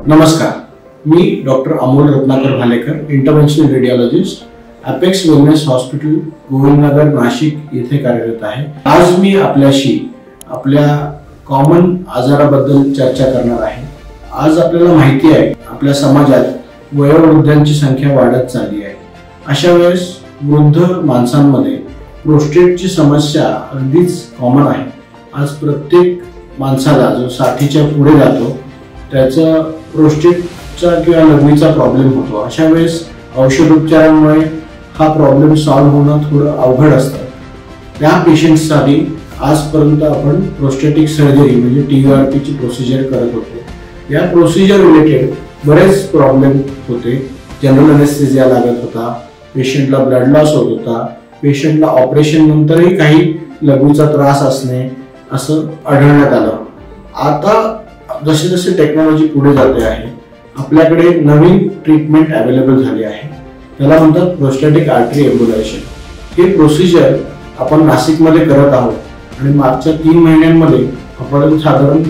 नमस्कार, मी doctor Amol Ratnakar Bhalekar, interventional radiologist, Apex Wellness Hospital, Govindnagar, Nashik येथे कार्यरत आहे। आज मी आपल्याशी आपल्या कॉमन आजाराबद्दल चर्चा करणार आहे। आज आपल्याला माहिती आहे आपल्या समाजात वयोवृद्धांची संख्या वाढत चालली आहे। अशा वेळेस वृद्ध माणसांमध्ये प्रोस्टेटची समस्या अगदीच कॉमन आहे। आज प्रत्येक माणसाला जो 60च्या पुढे जातो त्याचा प्रोस्टेटचा किंवा लघवीचा प्रॉब्लेम होतो। अशा वेळेस औषधोपचारांमुळे हा प्रॉब्लेम सॉल्व्ह होणं थोडं अवघड असतं। त्या पेशंट्ससाठी आजपर्यंत आपण प्रोस्टेटिक सर्जरी म्हणजे TURP ची प्रोसिजर करत होतो। या प्रोसिजर रिलेटेड बरेच प्रॉब्लेम होते। जनरल अनेस्थेसिया लागत होता, पेशंटला ब्लड लॉस होत होता, पेशंटला ऑपरेशन नंतरही काही लघवीचा त्रास असणे असं आढळण्यात आलं। आता जसे जसे टेक्नॉलॉजी पुढे जाते आहे आपल्याकडे नवीन ट्रीटमेंट अवेलेबल झाली आहे। त्याला म्हणतात प्रोस्टॅटिक आर्टरी एम्बोलायझेशन। हे प्रोसिजर आपण नाशिकमध्ये करत आहोत आणि मागच्या 3 महिन्यांमध्ये आपण साधारण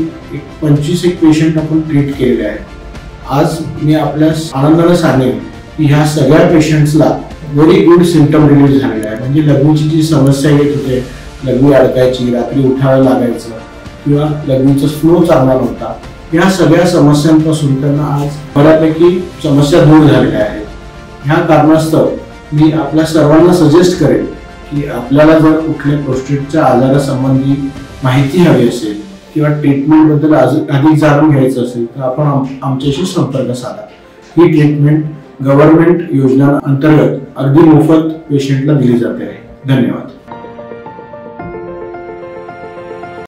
25 पेशंट आपण ट्रीट केलेले आहेत। आज मी आपल्यास आनंदाने सांगेन की ह्या सगळ्या पेशंट्सला व्हेरी गुड सिम्पटम रिलीज झालेले आहे। म्हणजे लघवीची जी समस्या येत होते, लघवी अडकायची, रात्री उठावं लागायचं किंवा लघवीचा फ्लो चांगला नव्हता, या सगळ्या समस्यांपासून त्यांना आज बऱ्यापैकी समस्या दूर झालेल्या आहेत। ह्या कारणास्तव मी आपल्या सर्वांना सजेस्ट करेन की आपल्याला जर कुठल्या प्रोस्टेटच्या आजारासंबंधी माहिती हवी असेल किंवा ट्रीटमेंट बद्दल अधिक जाणून घ्यायचं असेल तर आपण आमच्याशी संपर्क साधा। ही ट्रीटमेंट गव्हर्नमेंट योजना अंतर्गत अगदी मोफत पेशंटला दिली जाते आहे। धन्यवाद।